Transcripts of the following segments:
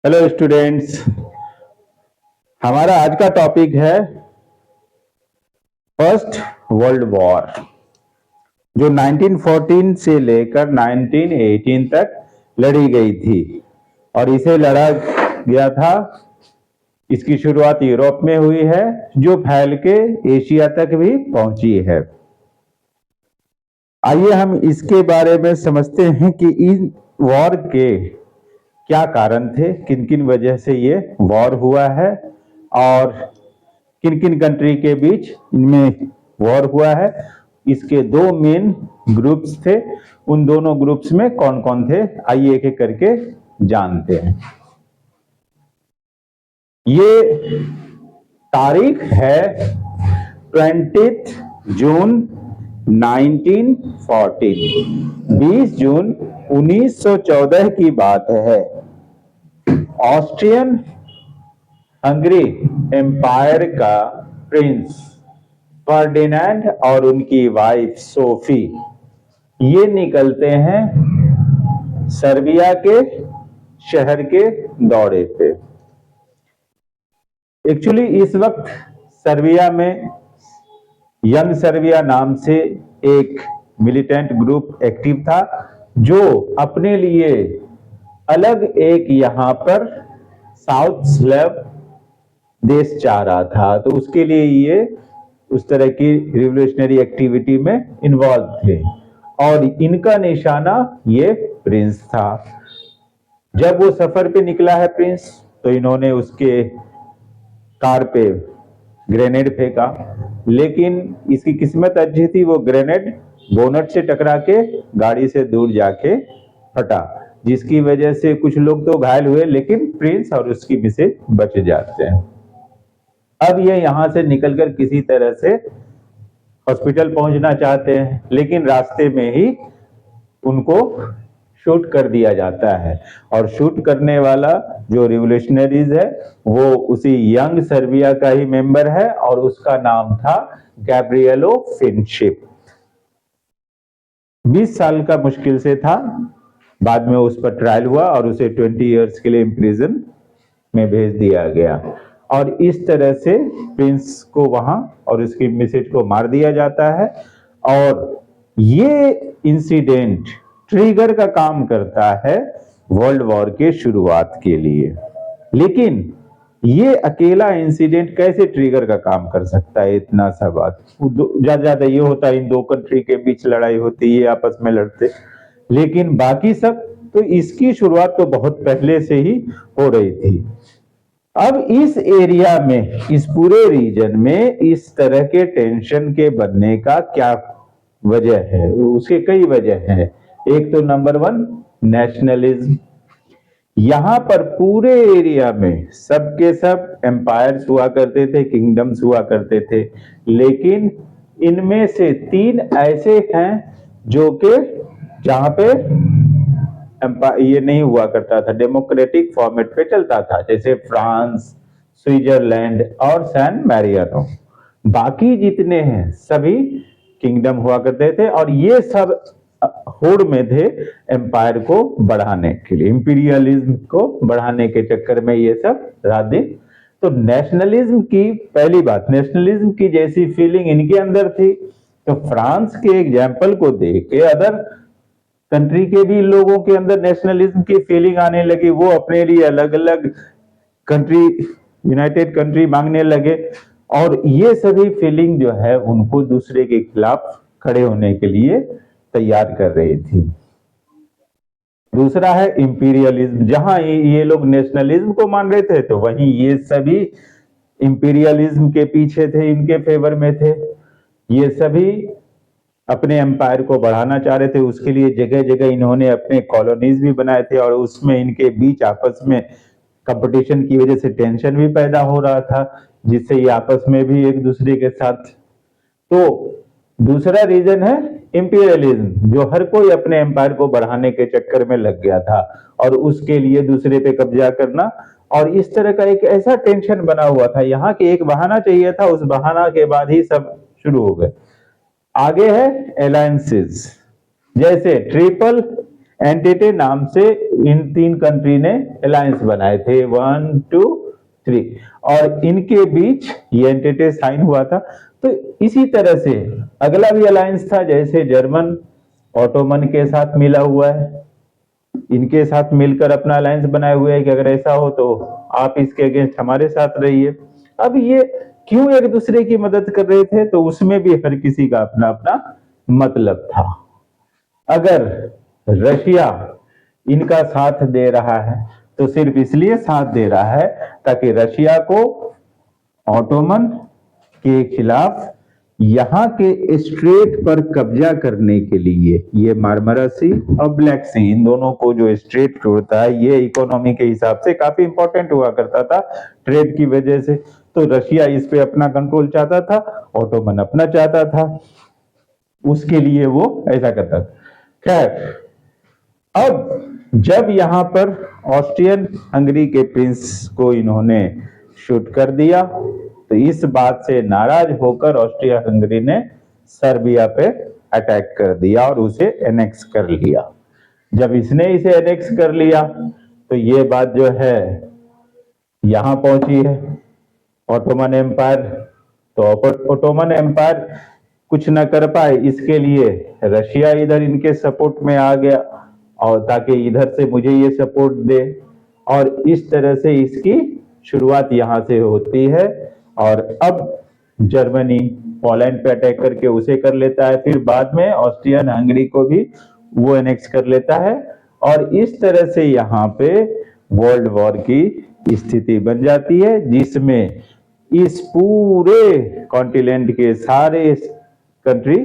Hello students. हमारा आज का टॉपिक है फर्स्ट वर्ल्ड वॉर, जो 1914 से लेकर 1918 तक लड़ी गई थी। और इसे लड़ा गया था, इसकी शुरुआत यूरोप में हुई है, जो फैल के एशिया तक भी पहुंची है। आइए हम इसके बारे में समझते हैं कि इन वॉर के क्या कारण थे, किन किन वजह से ये वॉर हुआ है और किन किन कंट्री के बीच इनमें वॉर हुआ है। इसके दो मेन ग्रुप्स थे, उन दोनों ग्रुप्स में कौन कौन थे, आइए एक एक करके जानते हैं। ये तारीख है 20 जून 1914, 20 जून 1914 की बात है। ऑस्ट्रियन हंगरी एम्पायर का प्रिंस फर्डिनेंड और उनकी वाइफ सोफी ये निकलते हैं सर्बिया के शहर के दौरे पे। एक्चुअली इस वक्त सर्बिया में यंग सर्बिया नाम से एक मिलिटेंट ग्रुप एक्टिव था, जो अपने लिए अलग एक यहां पर साउथ स्लेव देश चाह रहा था, तो उसके लिए ये उस तरह की रिवोल्यूशनरी एक्टिविटी में इन्वॉल्व थे और इनका निशाना ये प्रिंस था। जब वो सफर पे निकला है प्रिंस, तो इन्होंने उसके कार पे ग्रेनेड फेंका, लेकिन इसकी किस्मत अच्छी थी, वो ग्रेनेड बोनट से टकरा के गाड़ी से दूर जाके फटा, जिसकी वजह से कुछ लोग तो घायल हुए, लेकिन प्रिंस और उसकी मिसेज बच जाते हैं। अब ये यहां से निकलकर किसी तरह से हॉस्पिटल पहुंचना चाहते हैं, लेकिन रास्ते में ही उनको शूट कर दिया जाता है। और शूट करने वाला जो रिवोल्यूशनरीज है वो उसी यंग सर्बिया का ही मेंबर है और उसका नाम था गैब्रिएलो फिनशिप। 20 साल का मुश्किल से था, बाद में उस पर ट्रायल हुआ और उसे 20 इयर्स के लिए इम्प्रिजन में भेज दिया गया। और इस तरह से प्रिंस को वहां और उसकी मिसेज को मार दिया जाता है। और ये इंसिडेंट ट्रिगर का काम करता है वर्ल्ड वॉर के शुरुआत के लिए। लेकिन ये अकेला इंसिडेंट कैसे ट्रिगर का काम कर सकता है, इतना सा बात ज्यादा ज्यादा ये होता है इन दो कंट्री के बीच लड़ाई होती है, आपस में लड़ते, लेकिन बाकी सब तो इसकी शुरुआत तो बहुत पहले से ही हो रही थी। अब इस एरिया में, इस पूरे रीजन में इस तरह के टेंशन के बनने का क्या वजह है, उसके कई वजह हैं। एक तो नंबर 1 नेशनलिज्म। यहां पर पूरे एरिया में सबके सब एम्पायर्स हुआ करते थे, किंगडम्स हुआ करते थे, लेकिन इनमें से 3 ऐसे हैं जो कि जहां पे ये नहीं हुआ करता था, डेमोक्रेटिक फॉर्मेट पे चलता था, जैसे फ्रांस, स्विट्जरलैंड और सैन मैरिनो। बाकी जितने हैं सभी किंगडम हुआ करते थे और ये सब होड़ में थे एम्पायर को बढ़ाने के लिए, इंपीरियलिज्म को बढ़ाने के चक्कर में ये सब रात दिन। तो नेशनलिज्म की पहली बात, नेशनलिज्म की जैसी फीलिंग इनके अंदर थी, तो फ्रांस के एग्जाम्पल को देख के अदर कंट्री के भी लोगों के अंदर नेशनलिज्म की फीलिंग आने लगी। वो अपने लिए अलग अलग कंट्री, यूनाइटेड कंट्री मांगने लगे और ये सभी फीलिंग जो है उनको दूसरे के खिलाफ खड़े होने के लिए तैयार कर रही थी। दूसरा है इंपीरियलिज्म। जहां ये लोग नेशनलिज्म को मान रहे थे, तो वहीं ये सभी इंपीरियलिज्म के पीछे थे, इनके फेवर में थे। ये सभी अपने एम्पायर को बढ़ाना चाह रहे थे, उसके लिए जगह जगह इन्होंने अपने कॉलोनीज भी बनाए थे और उसमें इनके बीच आपस में कंपटीशन की वजह से टेंशन भी पैदा हो रहा था, जिससे ये आपस में भी एक दूसरे के साथ। तो दूसरा रीजन है इंपीरियलिज्म, जो हर कोई अपने एम्पायर को बढ़ाने के चक्कर में लग गया था और उसके लिए दूसरे पे कब्जा करना, और इस तरह का एक ऐसा टेंशन बना हुआ था। यहाँ के एक बहाना चाहिए था, उस बहाना के बाद ही सब शुरू हो गए। आगे है अलायंसेस, जैसे ट्रिपल एंटेटे नाम से इन 3 कंट्री ने अलायंस बनाए थे, 1 2 3, और इनके बीच ये एंटेटे साइन हुआ था। तो इसी तरह से अगला भी अलायंस था, जैसे जर्मन ऑटोमन के साथ मिला हुआ है, इनके साथ मिलकर अपना अलायंस बनाए हुए है कि अगर ऐसा हो तो आप इसके अगेंस्ट हमारे साथ रहिए। अब ये क्यों एक दूसरे की मदद कर रहे थे, तो उसमें भी हर किसी का अपना अपना मतलब था। अगर रशिया इनका साथ दे रहा है तो सिर्फ इसलिए साथ दे रहा है ताकि रशिया को ऑटोमन के खिलाफ यहाँ के स्ट्रेट पर कब्जा करने के लिए, ये मार्मरा सी और ब्लैक सी, इन दोनों को जो स्ट्रेट जोड़ता है, ये इकोनॉमी के हिसाब से काफी इंपॉर्टेंट हुआ करता था ट्रेड की वजह से। तो रशिया इस पे अपना कंट्रोल चाहता था, ऑटोमन अपना चाहता था, उसके लिए वो ऐसा करता था। खैर, अब जब यहाँ पर ऑस्ट्रियन हंगरी के प्रिंस को इन्होंने शूट कर दिया, तो इस बात से नाराज होकर ऑस्ट्रिया हंगरी ने सर्बिया पे अटैक कर दिया और उसे एनेक्स कर लिया। जब इसने इसे एनेक्स कर लिया तो ये बात जो है यहां पहुंची है ऑटोमन एम्पायर। तो ऑटोमन एम्पायर कुछ न कर पाए, इसके लिए रशिया इधर इनके सपोर्ट में आ गया, और ताकि इधर से मुझे ये सपोर्ट दे, और इस तरह से इसकी शुरुआत यहां से होती है। और अब जर्मनी पोलैंड पे अटैक करके उसे कर लेता है, फिर बाद में ऑस्ट्रियन हंगरी को भी वो एनेक्स कर लेता है, और इस तरह से यहाँ पे वर्ल्ड वॉर की स्थिति बन जाती है, जिसमें इस पूरे कॉन्टिनेंट के सारे कंट्री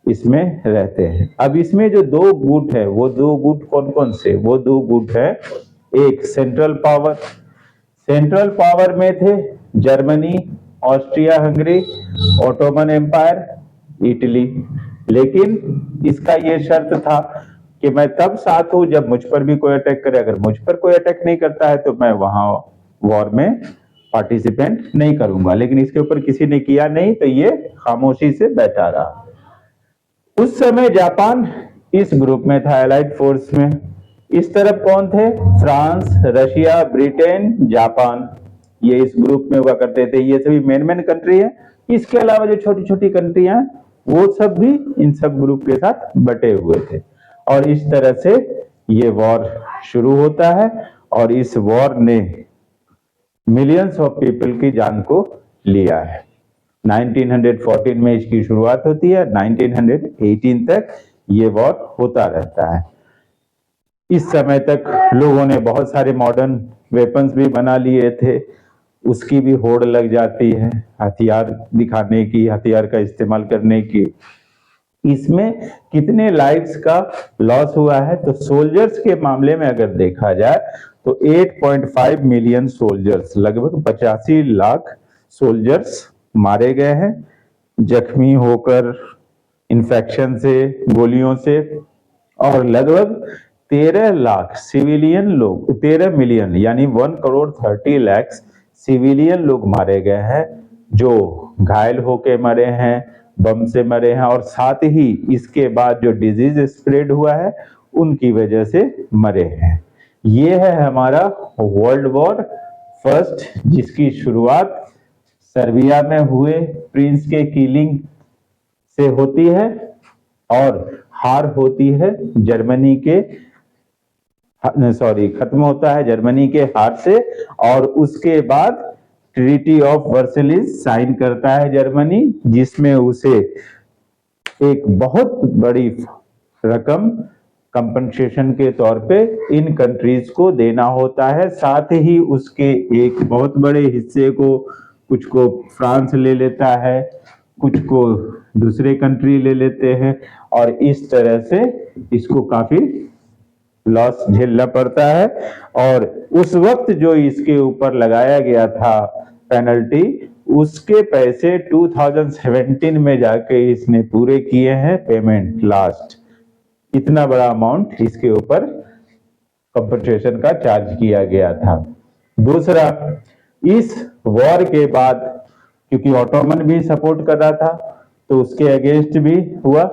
इसमें रहते हैं। अब इसमें जो 2 गुट है, वो 2 गुट कौन कौन से? वो 2 गुट है, एक सेंट्रल पावर में थे Germany, Austria Hungary, Ottoman Empire, Italy. लेकिन इसका ये शर्त था कि मैं तब साथ हूं जब मुझ पर भी कोई अटैक करे, अगर मुझ पर कोई अटैक नहीं करता है तो मैं वहां वॉर में पार्टिसिपेंट नहीं करूंगा। लेकिन इसके ऊपर किसी ने किया नहीं, तो ये खामोशी से बैठा रहा। उस समय जापान इस ग्रुप में था, एलाइड फोर्स में। इस तरफ कौन थे? फ्रांस, रशिया, ब्रिटेन, जापान, ये इस ग्रुप में हुआ करते थे। ये सभी मेन कंट्री है। इसके अलावा जो छोटी छोटी कंट्रियां हैं वो सब भी इन सब ग्रुप के साथ बटे हुए थे, और इस तरह से ये वॉर शुरू होता है, और इस वॉर ने मिलियंस ऑफ पीपल की जान को लिया है। 1914 में इसकी शुरुआत होती है, 1918 तक ये वॉर होता रहता है। इस समय तक लोगों ने बहुत सारे मॉडर्न वेपन्स भी बना लिए थे, उसकी भी होड़ लग जाती है, हथियार दिखाने की, हथियार का इस्तेमाल करने की। इसमें कितने लाइव्स का लॉस हुआ है? तो सोल्जर्स के मामले में अगर देखा जाए तो 8.5 मिलियन सोल्जर्स, लगभग 85 लाख सोल्जर्स मारे गए हैं, जख्मी होकर, इन्फेक्शन से, गोलियों से, और लगभग 13 लाख सिविलियन लोग, 13 मिलियन यानी 1,30,00,000 सिविलियन लोग मारे गए हैं, जो घायल होके मरे हैं, बम से मरे हैं, और साथ ही इसके बाद जो डिजीज स्प्रेड हुआ है उनकी वजह से मरे हैं। ये है हमारा वर्ल्ड वॉर फर्स्ट, जिसकी शुरुआत सर्बिया में हुए प्रिंस के किलिंग से होती है, और हार होती है जर्मनी के, खत्म होता है जर्मनी के हार से। और उसके बाद ट्रीटी ऑफ वर्सलिस साइन करता है जर्मनी, जिसमें उसे एक बहुत बड़ी रकम कंपनसेशन के तौर पे इन कंट्रीज को देना होता है। साथ ही उसके एक बहुत बड़े हिस्से को, कुछ को फ्रांस ले लेता है, कुछ को दूसरे कंट्री ले लेते हैं, और इस तरह से इसको काफी लॉस झेलना पड़ता है। और उस वक्त जो इसके ऊपर लगाया गया था पेनल्टी, उसके पैसे 2017 में जाके इसने पूरे किए हैं पेमेंट लास्ट। इतना बड़ा अमाउंट इसके ऊपर कंपनसेशन का चार्ज किया गया था। दूसरा, इस वॉर के बाद क्योंकि ऑटोमन भी सपोर्ट कर रहा था तो उसके अगेंस्ट भी हुआ,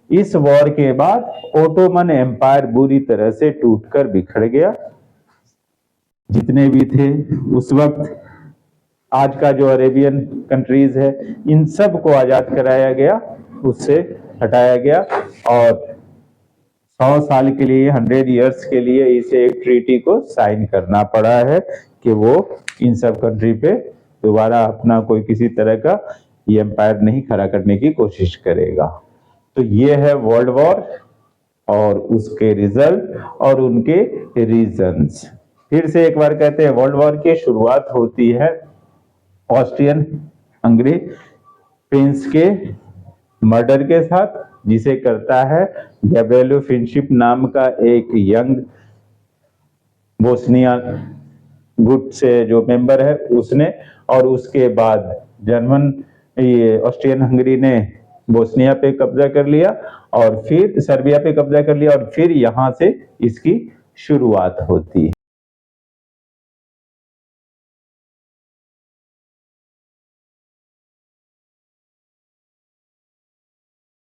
इस वॉर के बाद ओटोमन एम्पायर बुरी तरह से टूटकर बिखर गया। जितने भी थे उस वक्त, आज का जो अरेबियन कंट्रीज है, इन सब को आजाद कराया गया, उससे हटाया गया और 100 साल के लिए, 100 इयर्स के लिए इसे एक ट्रीटी को साइन करना पड़ा है कि वो इन सब कंट्री पे दोबारा अपना कोई किसी तरह का ये एम्पायर नहीं खड़ा करने की कोशिश करेगा। तो ये है वर्ल्ड वॉर और उसके रिजल्ट और उनके रीजंस। फिर से एक बार कहते हैं, वर्ल्ड वॉर की शुरुआत होती है ऑस्ट्रियन हंगरी प्रिंस के मर्डर के साथ, जिसे करता है गैब्रिएलो फ्रिंडशिप नाम का एक यंग बोस्निया गुट से जो मेंबर है उसने, और उसके बाद ये ऑस्ट्रियन हंगरी ने बोस्निया पे कब्जा कर लिया और फिर सर्बिया पे कब्जा कर लिया और फिर यहां से इसकी शुरुआत होती है।